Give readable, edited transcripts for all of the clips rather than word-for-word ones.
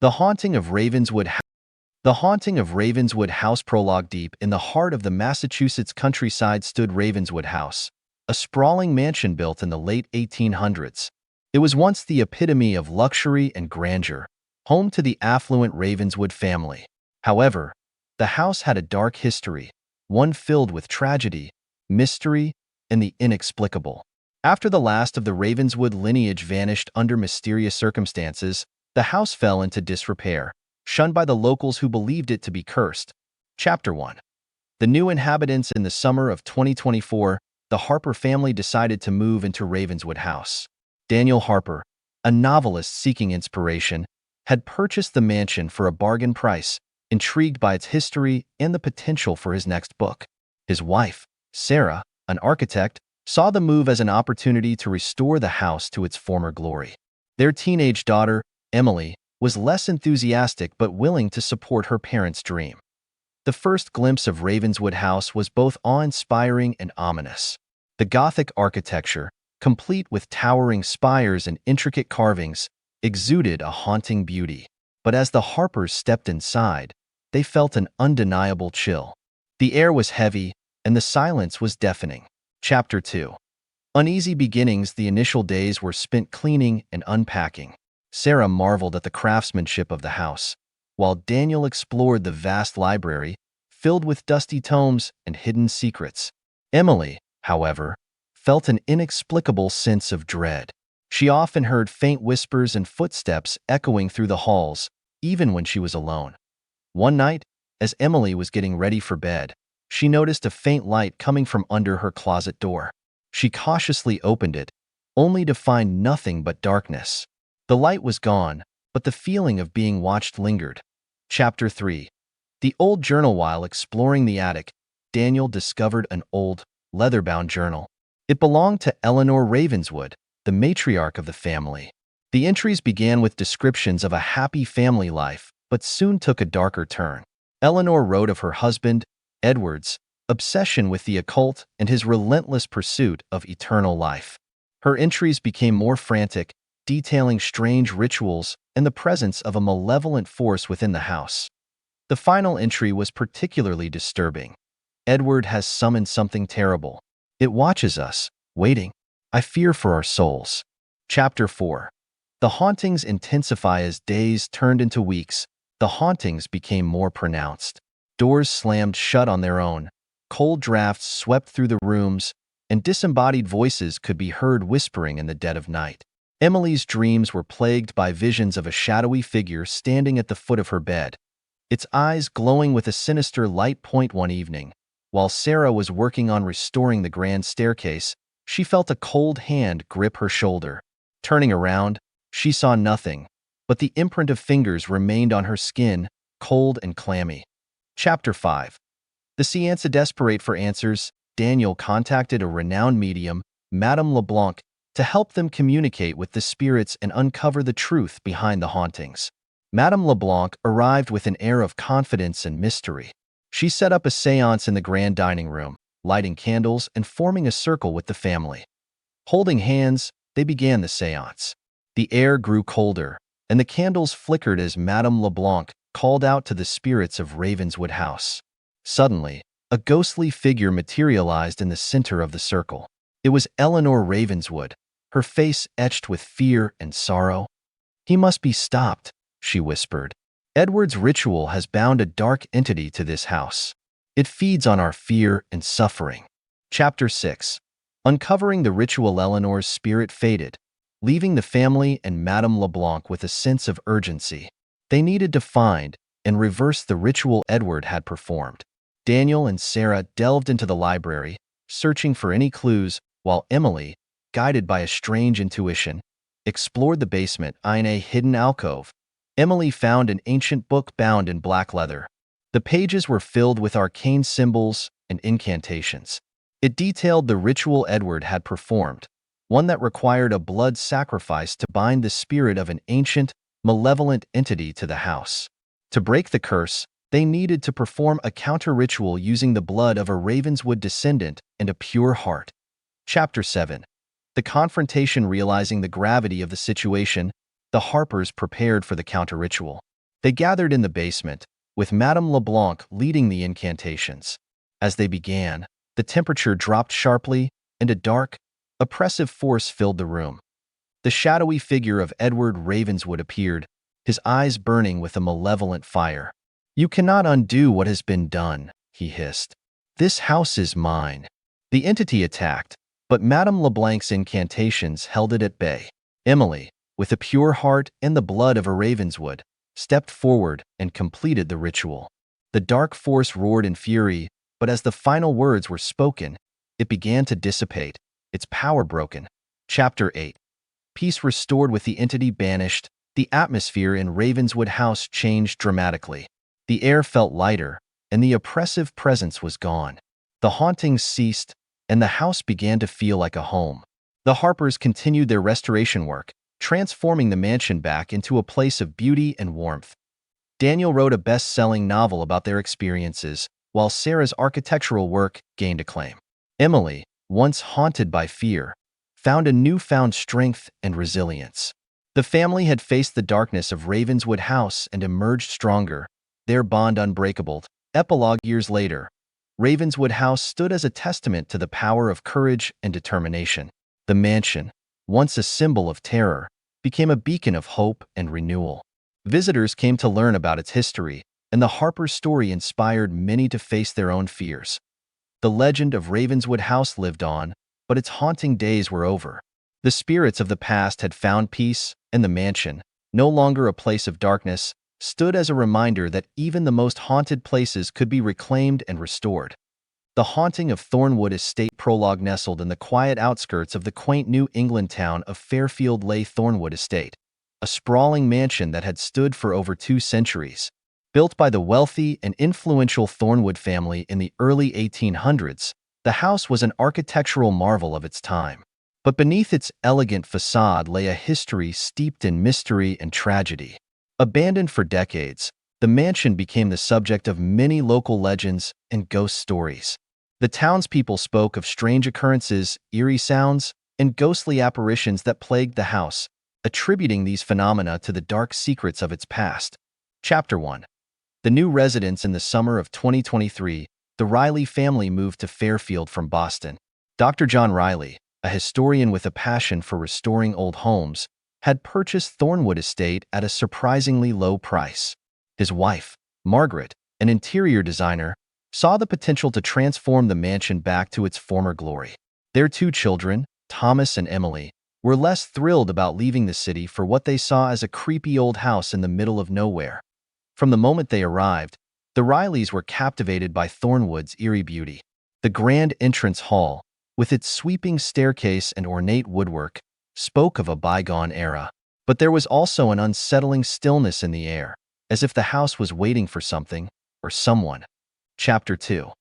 The Haunting of Ravenswood House. The Haunting of Ravenswood House prologue. Deep in the heart of the Massachusetts countryside stood Ravenswood House, a sprawling mansion built in the late 1800s. It was once the epitome of luxury and grandeur, home to the affluent Ravenswood family. However, the house had a dark history, one filled with tragedy, mystery, and the inexplicable. After the last of the Ravenswood lineage vanished under mysterious circumstances, the house fell into disrepair, shunned by the locals who believed it to be cursed. Chapter 1. The new inhabitants. In the summer of 2024, the Harper family decided to move into Ravenswood House. Daniel Harper, a novelist seeking inspiration, had purchased the mansion for a bargain price, intrigued by its history and the potential for his next book. His wife, Sarah, an architect, saw the move as an opportunity to restore the house to its former glory. Their teenage daughter, Emily, was less enthusiastic but willing to support her parents' dream. The first glimpse of Ravenswood House was both awe-inspiring and ominous. The Gothic architecture, complete with towering spires and intricate carvings, exuded a haunting beauty. But as the Harpers stepped inside, they felt an undeniable chill. The air was heavy, and the silence was deafening. Chapter 2. Uneasy beginnings. The initial days were spent cleaning and unpacking. Sarah marveled at the craftsmanship of the house, while Daniel explored the vast library, filled with dusty tomes and hidden secrets. Emily, however, felt an inexplicable sense of dread. She often heard faint whispers and footsteps echoing through the halls, even when she was alone. One night, as Emily was getting ready for bed, she noticed a faint light coming from under her closet door. She cautiously opened it, only to find nothing but darkness. The light was gone, but the feeling of being watched lingered. Chapter 3. The old journal. While exploring the attic, Daniel discovered an old, leather-bound journal. It belonged to Eleanor Ravenswood, the matriarch of the family. The entries began with descriptions of a happy family life, but soon took a darker turn. Eleanor wrote of her husband, Edward's, obsession with the occult and his relentless pursuit of eternal life. Her entries became more frantic, detailing strange rituals and the presence of a malevolent force within the house. The final entry was particularly disturbing. Edward has summoned something terrible. It watches us, waiting. I fear for our souls. Chapter 4. The hauntings intensify. As days turned into weeks, the hauntings became more pronounced. Doors slammed shut on their own, cold drafts swept through the rooms, and disembodied voices could be heard whispering in the dead of night. Emily's dreams were plagued by visions of a shadowy figure standing at the foot of her bed, its eyes glowing with a sinister light. One evening, while Sarah was working on restoring the grand staircase, she felt a cold hand grip her shoulder. Turning around, she saw nothing, but the imprint of fingers remained on her skin, cold and clammy. Chapter 5. The seance. Desperate for answers, Daniel contacted a renowned medium, Madame LeBlanc, to help them communicate with the spirits and uncover the truth behind the hauntings. Madame LeBlanc arrived with an air of confidence and mystery. She set up a seance in the grand dining room, lighting candles and forming a circle with the family. Holding hands, they began the seance. The air grew colder, and the candles flickered as Madame LeBlanc called out to the spirits of Ravenswood House. Suddenly, a ghostly figure materialized in the center of the circle. It was Eleanor Ravenswood, her face etched with fear and sorrow. "He must be stopped," she whispered. "Edward's ritual has bound a dark entity to this house. It feeds on our fear and suffering." Chapter 6. Uncovering the ritual. Eleanor's spirit faded, leaving the family and Madame LeBlanc with a sense of urgency. They needed to find and reverse the ritual Edward had performed. Daniel and Sarah delved into the library, searching for any clues, while Emily, guided by a strange intuition, explored the basement. In a hidden alcove, Emily found an ancient book bound in black leather. The pages were filled with arcane symbols and incantations. It detailed the ritual Edward had performed, one that required a blood sacrifice to bind the spirit of an ancient, malevolent entity to the house. To break the curse, they needed to perform a counter-ritual using the blood of a Ravenswood descendant and a pure heart. Chapter 7. The confrontation. Realizing the gravity of the situation, the Harpers prepared for the counter-ritual. They gathered in the basement, with Madame LeBlanc leading the incantations. As they began, the temperature dropped sharply, and a dark, oppressive force filled the room. The shadowy figure of Edward Ravenswood appeared, his eyes burning with a malevolent fire. "You cannot undo what has been done," he hissed. "This house is mine." The entity attacked, but Madame LeBlanc's incantations held it at bay. Emily, with a pure heart and the blood of a Ravenswood, stepped forward and completed the ritual. The dark force roared in fury, but as the final words were spoken, it began to dissipate, its power broken. Chapter 8. Peace restored with the entity banished, the atmosphere in Ravenswood House changed dramatically. The air felt lighter, and the oppressive presence was gone. The hauntings ceased, and the house began to feel like a home. The Harpers continued their restoration work, transforming the mansion back into a place of beauty and warmth. Daniel wrote a best-selling novel about their experiences, while Sarah's architectural work gained acclaim. Emily, once haunted by fear, found a newfound strength and resilience. The family had faced the darkness of Ravenswood House and emerged stronger, their bond unbreakable. Epilogue. Years later, Ravenswood House stood as a testament to the power of courage and determination. The mansion, once a symbol of terror, became a beacon of hope and renewal. Visitors came to learn about its history, and the Harper's story inspired many to face their own fears. The legend of Ravenswood House lived on, but its haunting days were over. The spirits of the past had found peace, and the mansion, no longer a place of darkness, stood as a reminder that even the most haunted places could be reclaimed and restored. The Haunting of Thornwood Estate. Prologue. Nestled in the quiet outskirts of the quaint New England town of Fairfield lay Thornwood Estate, a sprawling mansion that had stood for over 2 centuries. Built by the wealthy and influential Thornwood family in the early 1800s, the house was an architectural marvel of its time. But beneath its elegant facade lay a history steeped in mystery and tragedy. Abandoned for decades, the mansion became the subject of many local legends and ghost stories. The townspeople spoke of strange occurrences, eerie sounds, and ghostly apparitions that plagued the house, attributing these phenomena to the dark secrets of its past. Chapter 1. The new residents. In the summer of 2023, the Riley family moved to Fairfield from Boston. Dr. John Riley, a historian with a passion for restoring old homes, had purchased Thornwood Estate at a surprisingly low price. His wife, Margaret, an interior designer, saw the potential to transform the mansion back to its former glory. Their 2 children, Thomas and Emily, were less thrilled about leaving the city for what they saw as a creepy old house in the middle of nowhere. From the moment they arrived, the Rileys were captivated by Thornwood's eerie beauty. The grand entrance hall, with its sweeping staircase and ornate woodwork, spoke of a bygone era. But there was also an unsettling stillness in the air, as if the house was waiting for something or someone. Chapter 2.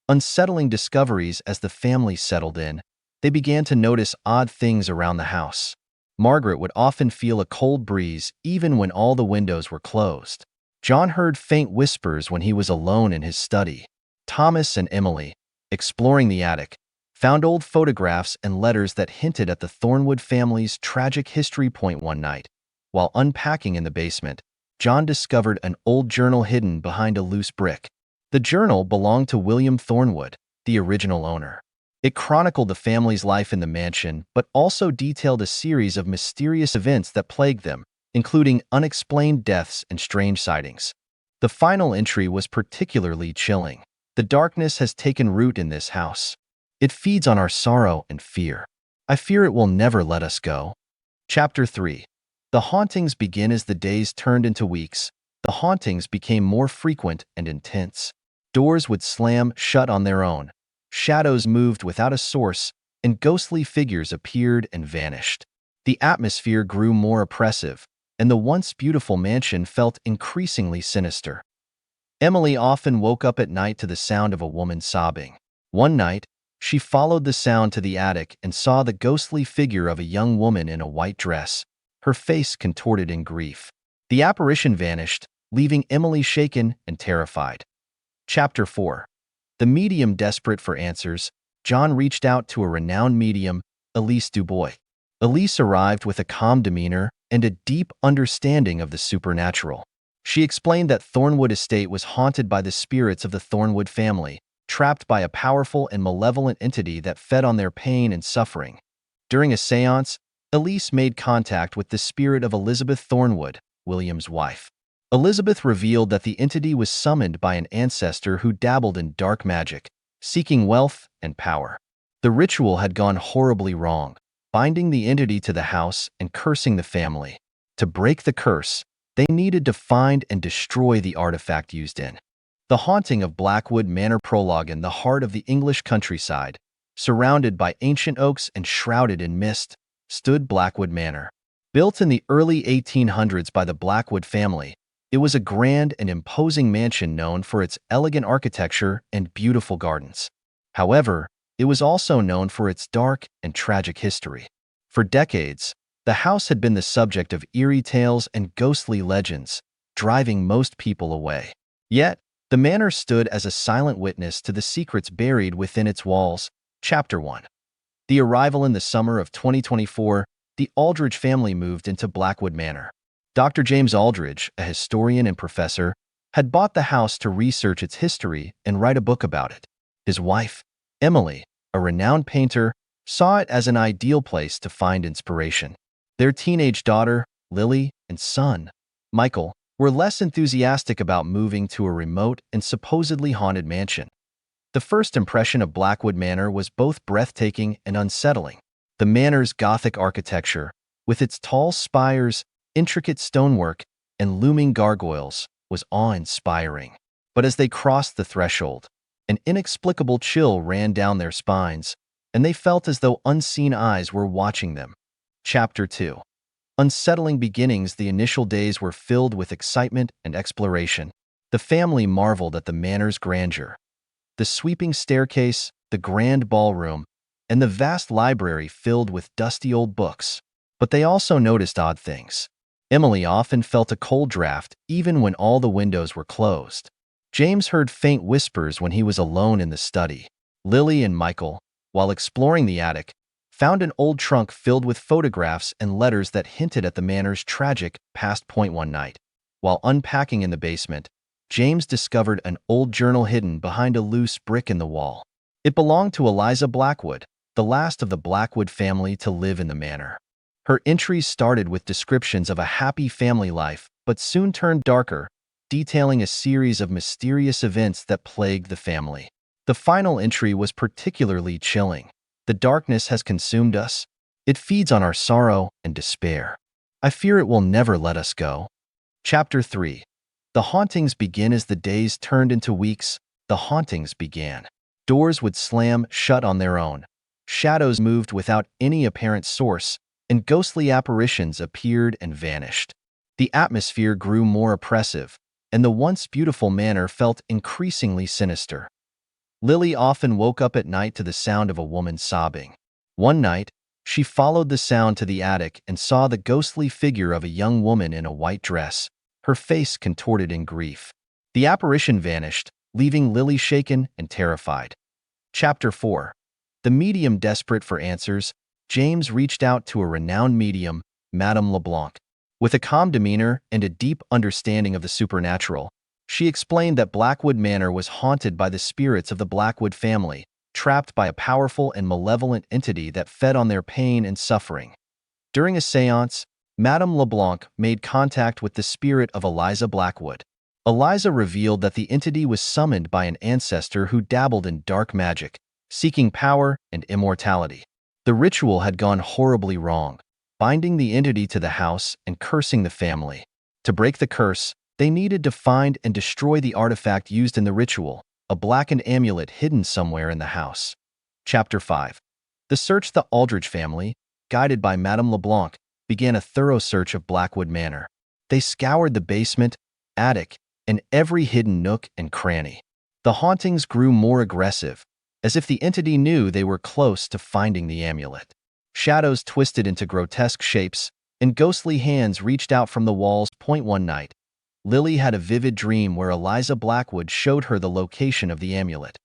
Unsettling discoveries. As the family settled in, they began to notice odd things around the house. Margaret would often feel a cold breeze even when all the windows were closed. John heard faint whispers when he was alone in his study. Thomas and Emily, exploring the attic, found old photographs and letters that hinted at the Thornwood family's tragic history. One night, while unpacking in the basement, John discovered an old journal hidden behind a loose brick. The journal belonged to William Thornwood, the original owner. It chronicled the family's life in the mansion, but also detailed a series of mysterious events that plagued them, including unexplained deaths and strange sightings. The final entry was particularly chilling. "The darkness has taken root in this house. It feeds on our sorrow and fear. I fear it will never let us go." Chapter 3. The hauntings begin. As the days turned into weeks, the hauntings became more frequent and intense. Doors would slam shut on their own, shadows moved without a source, and ghostly figures appeared and vanished. The atmosphere grew more oppressive, and the once beautiful mansion felt increasingly sinister. Emily often woke up at night to the sound of a woman sobbing. One night, she followed the sound to the attic and saw the ghostly figure of a young woman in a white dress, her face contorted in grief. The apparition vanished, leaving Emily shaken and terrified. Chapter 4. The medium. Desperate for answers, John reached out to a renowned medium, Elise Dubois. Elise arrived with a calm demeanor and a deep understanding of the supernatural. She explained that Thornwood estate was haunted by the spirits of the Thornwood family, trapped by a powerful and malevolent entity that fed on their pain and suffering. During a seance, Elise made contact with the spirit of Elizabeth Thornwood, William's wife. Elizabeth revealed that the entity was summoned by an ancestor who dabbled in dark magic, seeking wealth and power. The ritual had gone horribly wrong, binding the entity to the house and cursing the family. To break the curse, they needed to find and destroy the artifact used in the haunting of Blackwood Manor prologue in the heart of the English countryside. Surrounded by ancient oaks and shrouded in mist, stood Blackwood Manor. Built in the early 1800s by the Blackwood family, it was a grand and imposing mansion known for its elegant architecture and beautiful gardens. However, it was also known for its dark and tragic history. For decades, the house had been the subject of eerie tales and ghostly legends, driving most people away. Yet, the manor stood as a silent witness to the secrets buried within its walls. Chapter 1. The arrival in the summer of 2024, the Aldridge family moved into Blackwood Manor. Dr. James Aldridge, a historian and professor, had bought the house to research its history and write a book about it. His wife, Emily, a renowned painter, saw it as an ideal place to find inspiration. Their teenage daughter, Lily, and son, Michael, were less enthusiastic about moving to a remote and supposedly haunted mansion. The first impression of Blackwood Manor was both breathtaking and unsettling. The manor's Gothic architecture, with its tall spires, intricate stonework, and looming gargoyles, was awe-inspiring. But as they crossed the threshold, an inexplicable chill ran down their spines, and they felt as though unseen eyes were watching them. Chapter 2. Unsettling beginnings. The initial days were filled with excitement and exploration. The family marveled at the manor's grandeur. The sweeping staircase, the grand ballroom, and the vast library filled with dusty old books. But they also noticed odd things. Emily often felt a cold draft even when all the windows were closed. James heard faint whispers when he was alone in the study. Lily and Michael, while exploring the attic, found an old trunk filled with photographs and letters that hinted at the manor's tragic past. One night, while unpacking in the basement, James discovered an old journal hidden behind a loose brick in the wall. It belonged to Eliza Blackwood, the last of the Blackwood family to live in the manor. Her entries started with descriptions of a happy family life, but soon turned darker, detailing a series of mysterious events that plagued the family. The final entry was particularly chilling. The darkness has consumed us. It feeds on our sorrow and despair. I fear it will never let us go. Chapter 3. The hauntings begin. As the days turned into weeks, the hauntings began. Doors would slam shut on their own. Shadows moved without any apparent source, and ghostly apparitions appeared and vanished. The atmosphere grew more oppressive, and the once beautiful manor felt increasingly sinister. Lily often woke up at night to the sound of a woman sobbing. One night, she followed the sound to the attic and saw the ghostly figure of a young woman in a white dress, her face contorted in grief. The apparition vanished, leaving Lily shaken and terrified. Chapter 4. The medium. Desperate for answers, James reached out to a renowned medium, Madame LeBlanc. With a calm demeanor and a deep understanding of the supernatural, she explained that Blackwood Manor was haunted by the spirits of the Blackwood family, trapped by a powerful and malevolent entity that fed on their pain and suffering. During a seance, Madame LeBlanc made contact with the spirit of Eliza Blackwood. Eliza revealed that the entity was summoned by an ancestor who dabbled in dark magic, seeking power and immortality. The ritual had gone horribly wrong, binding the entity to the house and cursing the family. To break the curse, they needed to find and destroy the artifact used in the ritual, a blackened amulet hidden somewhere in the house. Chapter 5. The search. The Aldridge family, guided by Madame LeBlanc, began a thorough search of Blackwood Manor. They scoured the basement, attic, and every hidden nook and cranny. The hauntings grew more aggressive, as if the entity knew they were close to finding the amulet. Shadows twisted into grotesque shapes, and ghostly hands reached out from the walls. One night, Lily had a vivid dream where Eliza Blackwood showed her the location of the amulet,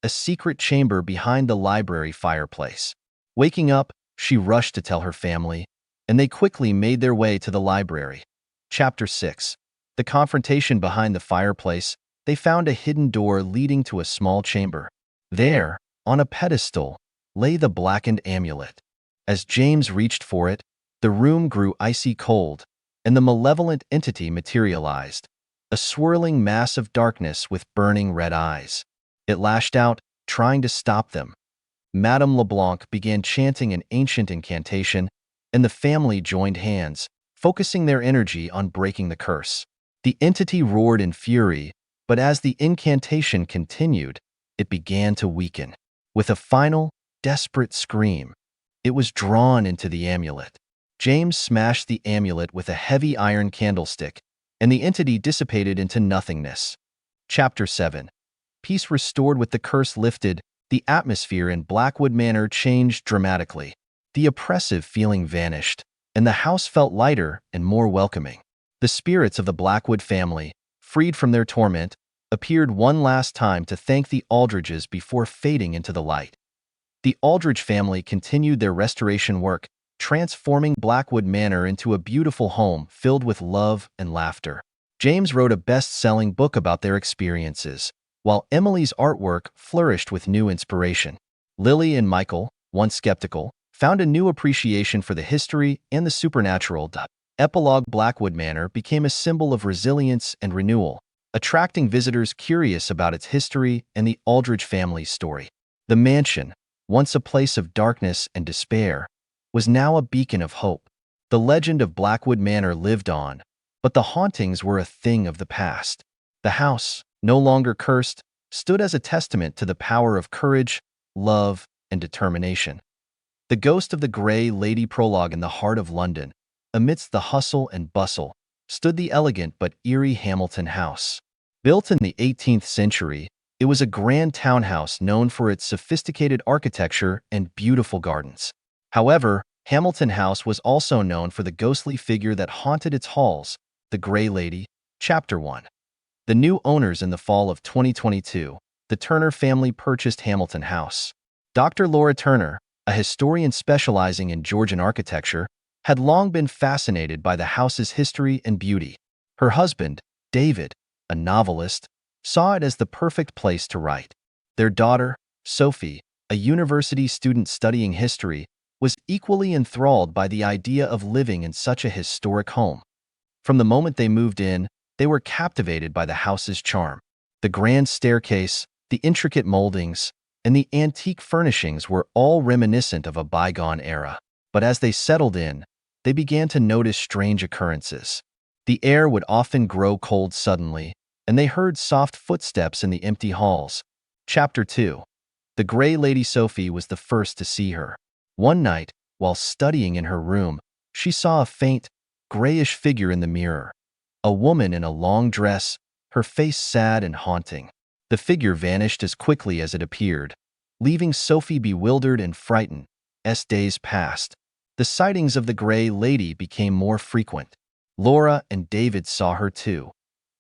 a secret chamber behind the library fireplace. Waking up, she rushed to tell her family, and they quickly made their way to the library. Chapter 6. The confrontation behind the fireplace, they found a hidden door leading to a small chamber. There, on a pedestal, lay the blackened amulet. As James reached for it, the room grew icy cold, and the malevolent entity materialized, a swirling mass of darkness with burning red eyes. It lashed out, trying to stop them. Madame LeBlanc began chanting an ancient incantation, and the family joined hands, focusing their energy on breaking the curse. The entity roared in fury, but as the incantation continued, it began to weaken. With a final, desperate scream, it was drawn into the amulet. James smashed the amulet with a heavy iron candlestick, and the entity dissipated into nothingness. Chapter 7. Peace restored. With the curse lifted, the atmosphere in Blackwood Manor changed dramatically. The oppressive feeling vanished, and the house felt lighter and more welcoming. The spirits of the Blackwood family, freed from their torment, appeared one last time to thank the Aldridges before fading into the light. The Aldridge family continued their restoration work, transforming Blackwood Manor into a beautiful home filled with love and laughter. James wrote a best-selling book about their experiences, while Emily's artwork flourished with new inspiration. Lily and Michael, once skeptical, found a new appreciation for the history and the supernatural. Epilogue. Blackwood Manor became a symbol of resilience and renewal, attracting visitors curious about its history and the Aldridge family's story. The mansion, once a place of darkness and despair, was now a beacon of hope. The legend of Blackwood Manor lived on, but the hauntings were a thing of the past. The house, no longer cursed, stood as a testament to the power of courage, love, and determination. The ghost of the Grey Lady. Prologue. In the heart of London, amidst the hustle and bustle, stood the elegant but eerie Hamilton House. Built in the 18th century, it was a grand townhouse known for its sophisticated architecture and beautiful gardens. However, Hamilton House was also known for the ghostly figure that haunted its halls, the Grey Lady. Chapter 1. The new owners. In the fall of 2022, the Turner family purchased Hamilton House. Dr. Laura Turner, a historian specializing in Georgian architecture, had long been fascinated by the house's history and beauty. Her husband, David, a novelist, saw it as the perfect place to write. Their daughter, Sophie, a university student studying history, was equally enthralled by the idea of living in such a historic home. From the moment they moved in, they were captivated by the house's charm. The grand staircase, the intricate moldings, and the antique furnishings were all reminiscent of a bygone era. But as they settled in, they began to notice strange occurrences. The air would often grow cold suddenly, and they heard soft footsteps in the empty halls. Chapter 2. The Grey Lady. Sophie was the first to see her. One night, while studying in her room, she saw a faint, grayish figure in the mirror. A woman in a long dress, her face sad and haunting. The figure vanished as quickly as it appeared, leaving Sophie bewildered and frightened. As days passed, the sightings of the Grey Lady became more frequent. Laura and David saw her too,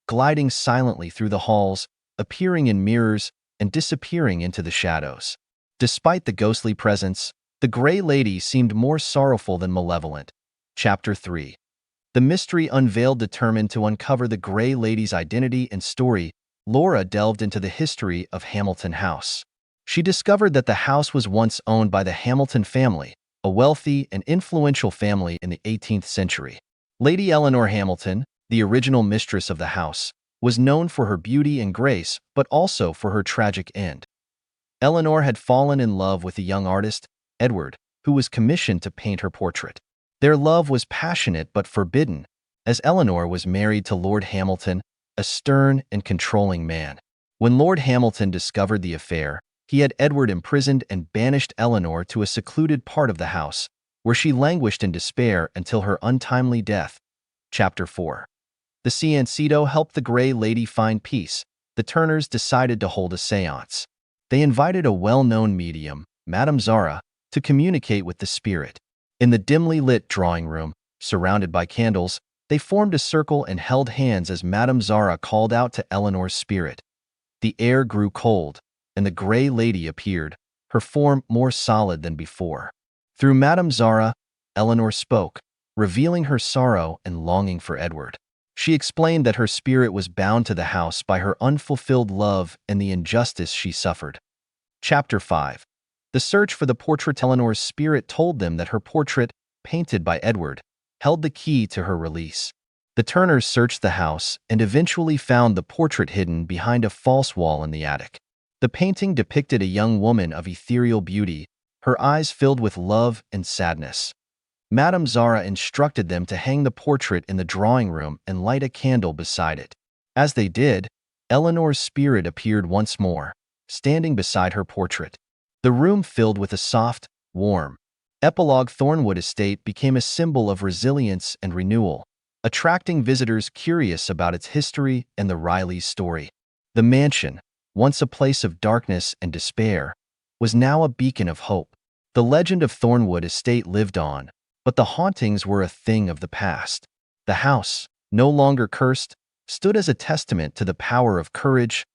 gliding silently through the halls, appearing in mirrors and disappearing into the shadows. Despite the ghostly presence, the Grey Lady seemed more sorrowful than malevolent. Chapter 3. The mystery unveiled. Determined to uncover the Grey Lady's identity and story, Laura delved into the history of Hamilton House. She discovered that the house was once owned by the Hamilton family, a wealthy and influential family in the 18th century. Lady Eleanor Hamilton, the original mistress of the house, was known for her beauty and grace, but also for her tragic end. Eleanor had fallen in love with a young artist, Edward, who was commissioned to paint her portrait. Their love was passionate but forbidden, as Eleanor was married to Lord Hamilton, a stern and controlling man. When Lord Hamilton discovered the affair, he had Edward imprisoned and banished Eleanor to a secluded part of the house, where she languished in despair until her untimely death. Chapter 4. The seance helped the Grey Lady find peace. The Turners decided to hold a seance. They invited a well-known medium, Madame Zara, to communicate with the spirit. In the dimly lit drawing room, surrounded by candles, they formed a circle and held hands as Madame Zara called out to Eleanor's spirit. The air grew cold, and the Grey Lady appeared, her form more solid than before. Through Madame Zara, Eleanor spoke, revealing her sorrow and longing for Edward. She explained that her spirit was bound to the house by her unfulfilled love and the injustice she suffered. Chapter 5. The search for the portrait. Eleanor's spirit told them that her portrait, painted by Edward, held the key to her release. The Turners searched the house and eventually found the portrait hidden behind a false wall in the attic. The painting depicted a young woman of ethereal beauty, her eyes filled with love and sadness. Madame Zara instructed them to hang the portrait in the drawing room and light a candle beside it. As they did, Eleanor's spirit appeared once more, standing beside her portrait. The room filled with a soft, warm. Epilogue. Thornwood Estate became a symbol of resilience and renewal, attracting visitors curious about its history and the Rileys' story. The mansion, once a place of darkness and despair, was now a beacon of hope. The legend of Thornwood Estate lived on, but the hauntings were a thing of the past. The house, no longer cursed, stood as a testament to the power of courage,